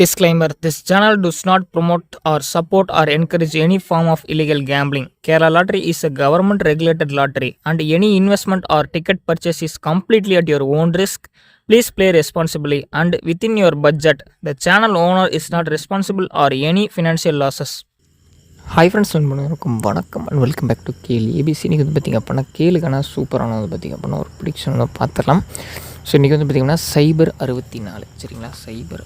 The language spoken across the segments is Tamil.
Disclaimer: This channel does not promote or support or encourage any form of illegal gambling. Kerala Lottery is a government regulated lottery, and any investment or ticket purchase is completely at your own risk. Please play responsibly and within your budget. The channel owner is not responsible for any financial losses. Hi friends, வணக்கம் அண்ட் வெல்கம் பேக் டு கேலி ஏபிசி. இன்றைக்கி வந்து பார்த்திங்க அப்படின்னா கேளுக்கான சூப்பரான வந்து பார்த்திங்க அப்படின்னா ஒரு ப்ரிடிக்ஷன் வந்து பார்த்துடலாம். ஸோ இன்றைக்கி வந்து பார்த்திங்கன்னா சைபர் 64 சரிங்களா. சைபர்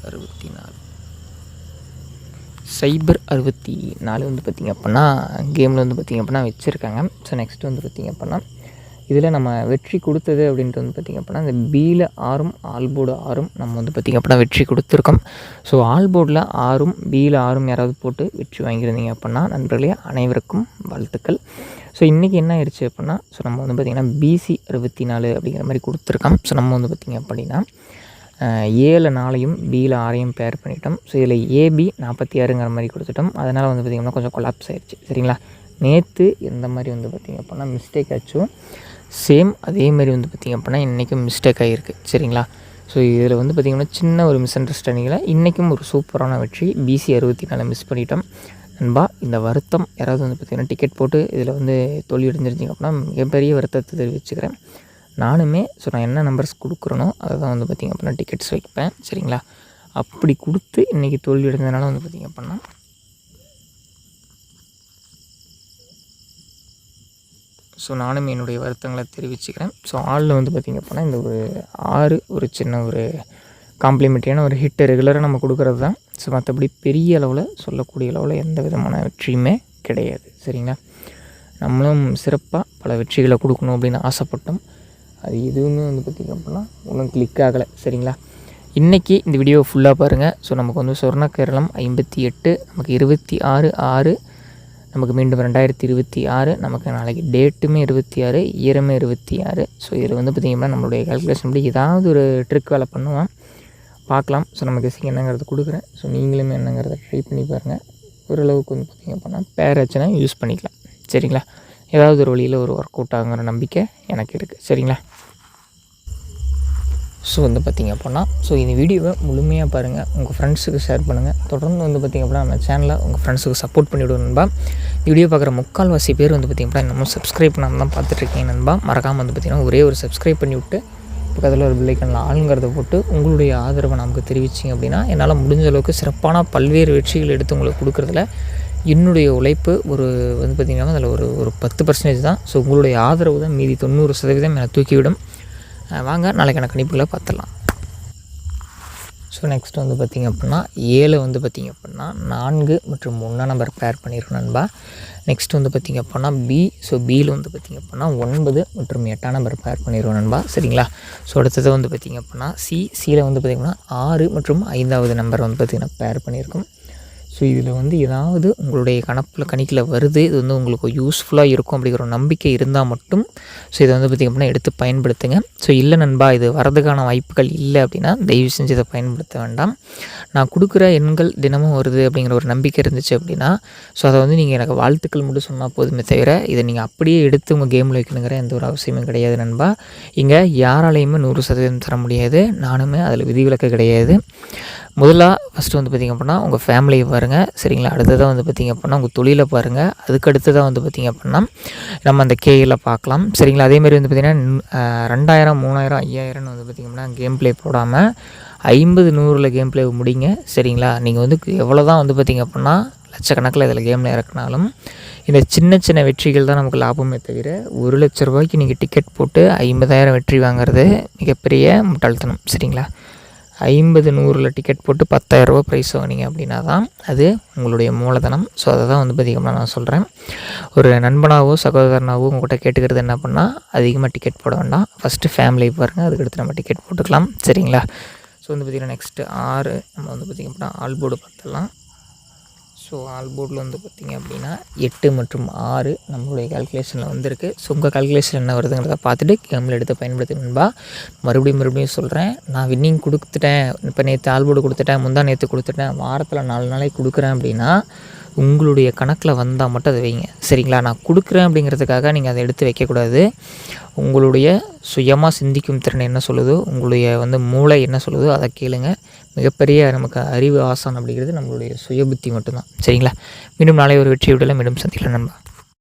64 வந்து பார்த்திங்க அப்படின்னா கேமில் வந்து பார்த்திங்க அப்படின்னா வச்சுருக்காங்க. ஸோ நெக்ஸ்ட் வந்து பார்த்திங்க அப்படின்னா இதில் நம்ம வெற்றி கொடுத்தது அப்படின்ட்டு வந்து பார்த்திங்க அப்படின்னா இந்த பியில் 6 ஆல்போர்டு 6 நம்ம வந்து பார்த்திங்க அப்படின்னா வெற்றி கொடுத்துருக்கோம். ஸோ ஆல்போர்டில் 6 பியில் 6 யாராவது போட்டு வெற்றி வாங்கியிருந்தீங்க அப்படின்னா நண்பர்களே அனைவருக்கும் வாழ்த்துக்கள். ஸோ இன்றைக்கி என்ன ஆயிடுச்சு அப்படின்னா நம்ம வந்து பார்த்திங்கன்னா BC 64 அப்படிங்கிற மாதிரி கொடுத்துருக்கோம். ஸோ நம்ம வந்து பார்த்திங்க அப்படின்னா 7 4 பியில் 6 பேர் பண்ணிட்டோம். ஸோ இதில் AB 46ங்கிற மாதிரி கொடுத்துட்டோம். அதனால் வந்து பார்த்திங்கன்னா கொஞ்சம் கொலாப்ஸ் ஆயிடுச்சு சரிங்களா. நேற்று எந்த மாதிரி வந்து பார்த்திங்க அப்படின்னா மிஸ்டேக் ஆச்சும் சேம் அதே மாதிரி வந்து பார்த்திங்க அப்படின்னா இன்றைக்கும் மிஸ்டேக் ஆகிருக்கு சரிங்களா. ஸோ இதில் வந்து பார்த்திங்கன்னா சின்ன ஒரு மிஸ் அண்டர்ஸ்டாண்டிங்கில் இன்றைக்கும் ஒரு சூப்பரான வெற்றி BC 64 மிஸ் பண்ணிட்டோம் நண்பா. இந்த வருத்தம் யாராவது வந்து பார்த்திங்கன்னா டிக்கெட் போட்டு இதில் வந்து தோல்வி அடைஞ்சிருச்சிங்க அப்படின்னா மிகப்பெரிய வருத்தத்தை தெரிவிச்சுக்கிறேன் நானுமே. ஸோ நான் என்ன நம்பர்ஸ் கொடுக்குறனோ அதை தான் வந்து பார்த்திங்க அப்படின்னா டிக்கெட்ஸ் வைப்பேன் சரிங்களா. அப்படி கொடுத்து இன்றைக்கி தோல்வி அடைஞ்சதுனால வந்து பார்த்திங்க அப்படின்னா ஸோ நானும் என்னுடைய வருத்தங்களை தெரிவிச்சுக்கிறேன். ஸோ ஆளில் வந்து பார்த்திங்க அப்படின்னா இந்த ஒரு 6 ஒரு சின்ன ஒரு காம்ப்ளிமெண்ட்ரியான ஒரு ஹிட்டு ரெகுலராக நம்ம கொடுக்குறது தான். ஸோ மற்றபடி பெரிய அளவில் சொல்லக்கூடிய அளவில் எந்த விதமான வெற்றியுமே கிடையாது சரிங்களா. நம்மளும் சிறப்பாக பல வெற்றிகளை கொடுக்கணும் அப்படின்னு ஆசைப்பட்டோம். அது எதுவுமே வந்து பார்த்திங்க அப்படின்னா ஒன்றும் கிளிக் ஆகலை சரிங்களா. இன்றைக்கி இந்த வீடியோ ஃபுல்லாக பாருங்கள். ஸோ நமக்கு வந்து சொர்ண கேரளம் 58, நமக்கு 26/6, நமக்கு மீண்டும் 2026, நமக்கு நாளைக்கு டேட்டுமே 26, இயருமே 26. ஸோ இதில் வந்து பார்த்திங்கன்னா நம்மளுடைய கால்குலேஷன் படி ஏதாவது ஒரு ட்ரிக் வேலை பண்ணுவோம் பார்க்கலாம். ஸோ நம்ம கெஸ்ஸிங் என்னங்கிறத கொடுக்குறேன். ஸோ நீங்களுமே என்னங்கிறத ட்ரை பண்ணி பாருங்கள். ஓரளவுக்கு வந்து பார்த்திங்க அப்படின்னா பேர் ஆச்சுன்னா யூஸ் பண்ணிக்கலாம் சரிங்களா. ஏதாவது ஒரு வழியில் ஒரு ஒர்க் அவுட் ஆகுங்கிற நம்பிக்கை எனக்கு இருக்குது சரிங்களா. ஸோ வந்து பார்த்திங்க அப்படின்னா இந்த வீடியோவை முழுமையாக பாருங்கள், உங்கள் ஃப்ரெண்ட்ஸுக்கு ஷேர் பண்ணுங்கள். தொடர்ந்து வந்து பார்த்திங்க அப்படின்னா நம்ம சேனலை உங்கள் ஃப்ரெண்ட்ஸுக்கு சப்போர்ட் பண்ணிவிடுவோம் நண்பா. வீடியோ பார்க்குற முக்கால்வாசி பேர் வந்து பார்த்திங்க அப்படின்னா இன்னமும் சப்ஸ்கிரைப் பண்ணாமல் தான் பார்த்துட்ருக்கீங்க நண்பா. மறக்காமல் வந்து பார்த்திங்கன்னா ஒரே ஒரு சப்ஸ்கிரைப் பண்ணி விட்டு பக்கத்தில் ஒரு பெல்லைக்கனில் ஆளுங்கிறத போட்டு உங்களுடைய ஆதரவை நமக்கு தெரிவிச்சிங்க அப்படின்னா என்னால் முடிஞ்ச அளவுக்கு சிறப்பான பல்வேறு வெற்றிகள் எடுத்து உங்களுக்கு கொடுக்குறதுல என்னுடைய உழைப்பு ஒரு வந்து பார்த்திங்கன்னா அதில் ஒரு 10% தான். ஸோ உங்களுடைய ஆதரவு தான் மீதி 90% என்னை தூக்கிவிடும். வாங்க நாளைக்கான கணிப்புகளை பார்த்துடலாம். ஸோ நெக்ஸ்ட் வந்து பார்த்திங்க அப்படின்னா 7 வந்து பார்த்திங்க அப்படின்னா 4 மற்றும் 1 நம்பர் பேர் பண்ணியிருக்கோம் நண்பா. நெக்ஸ்ட் வந்து பார்த்திங்க அப்படின்னா B. ஸோ பியில் வந்து பார்த்திங்க அப்படின்னா 9 மற்றும் 8 நம்பர் பேர் பண்ணிடுவோம் நண்பா சரிங்களா. ஸோ அடுத்தது வந்து பார்த்திங்க அப்படின்னா சியில் வந்து பார்த்திங்கன்னா 6 மற்றும் 5வது நம்பர் வந்து பார்த்திங்கன்னா பேர் பண்ணியிருக்கோம். ஸோ இதில் வந்து ஏதாவது உங்களுடைய கணிக்கில் வருது, இது வந்து உங்களுக்கு யூஸ்ஃபுல்லாக இருக்கும் அப்படிங்கிற ஒரு நம்பிக்கை இருந்தால் மட்டும் ஸோ இதை வந்து பார்த்திங்க அப்படின்னா எடுத்து பயன்படுத்துங்க. ஸோ இல்லை நண்பா இது வரதுக்கான வாய்ப்புகள் இல்லை அப்படின்னா தயவு செஞ்சு இதை பயன்படுத்த வேண்டாம். நான் கொடுக்குற எண்கள் தினமும் வருது அப்படிங்கிற ஒரு நம்பிக்கை இருந்துச்சு அப்படின்னா ஸோ அதை வந்து நீங்கள் எனக்கு வாழ்த்துக்கள் மட்டும் சொன்னால் போதுமே தவிர இதை நீங்கள் அப்படியே எடுத்து உங்கள் கேமில் வைக்கணுங்கிற எந்த ஒரு அவசியமும் கிடையாது நண்பா. இங்கே யாராலையுமே 100% தர முடியாது, நானுமே அதில் விதிவிலக்கு கிடையாது. முதலாக ஃபஸ்ட்டு வந்து பார்த்திங்க அப்படின்னா உங்கள் ஃபேமிலியை பாருங்கள் சரிங்களா. அடுத்ததாக வந்து பார்த்திங்க அப்படின்னா உங்கள் தொழிலை பாருங்கள். அதுக்கு அடுத்ததாக வந்து பார்த்திங்க அப்படின்னா நம்ம அந்த கேயில் பார்க்கலாம் சரிங்களா. அதேமாதிரி வந்து பார்த்திங்கன்னா 2000 3000 5000 வந்து பார்த்திங்க அப்படின்னா கேம் ப்ளே போடாமல் 50 100 கேம் ப்ளே முடிங்க சரிங்களா. நீங்கள் வந்து எவ்வளோ தான் வந்து பார்த்திங்க அப்படின்னா லட்சக்கணக்கில் இதில் கேமில் இறக்குனாலும் இந்த சின்ன சின்ன வெற்றிகள் தான் நமக்கு லாபமே தவிர 1 லட்ச ரூபாய்க்கு நீங்கள் டிக்கெட் போட்டு 50,000 வெற்றி வாங்குறது மிகப்பெரிய முட்டாள்தனம் சரிங்களா. 50 100 டிக்கெட் போட்டு 10,000 ரூபா ப்ரைஸ் வாங்கினீங்க அப்படின்னா தான் அது உங்களுடைய மூலதனம். ஸோ அதை தான் வந்து பார்த்திங்கன்னா நான் சொல்கிறேன். ஒரு நண்பனாவோ சகோதரனாவோ உங்கள்கிட்ட கேட்டுக்கிறது என்ன பண்ணால் அதிகமாக டிக்கெட் போட வேண்டாம், ஃபஸ்ட்டு ஃபேமிலி பாருங்கள், அதுக்கடுத்து நம்ம டிக்கெட் போட்டுக்கலாம் சரிங்களா. ஸோ வந்து பார்த்திங்கன்னா நெக்ஸ்ட்டு 6 நம்ம வந்து பார்த்திங்க அப்படின்னா ஆல்போர்டு பார்த்துடலாம். ஸோ ஆல்போர்டில் வந்து பார்த்திங்க அப்படின்னா 8 மற்றும் 6 நம்மளுடைய கால்குலேஷனில் வந்திருக்கு. ஸோ உங்கள் கால்குலேஷன் என்ன வருதுங்கிறத பார்த்துட்டு கேமில் எடுத்து பயன்படுத்தணும்பா. மறுபடியும் சொல்கிறேன், நான் வின்னிங் கொடுத்துட்டேன், இப்போ நேற்று ஆல்போர்டு கொடுத்துட்டேன், நேற்று கொடுத்துட்டேன், வாரத்தில் 4 நாளைக்கு கொடுக்குறேன் அப்படின்னா உங்களுடைய கணக்கில் வந்தால் மட்டும் அதை வைங்க. சரிங்களா? நான் கொடுக்குறேன் அப்படிங்கிறதுக்காக நீங்கள் அதை எடுத்து வைக்கக்கூடாது. உங்களுடைய சுயமாக சிந்திக்கும் திறன் என்ன சொல்லுதோ, உங்களுடைய மூளை என்ன சொல்லுதோ அதை கேளுங்க. மிகப்பெரிய நமக்கு அறிவு ஆசான் அப்படிங்கிறது நம்மளுடைய சுய புத்தி மட்டும்தான். சரிங்களா? மீண்டும் நாளை ஒரு வெற்றி விடலை மீண்டும் சந்திக்கலாம் நண்பா.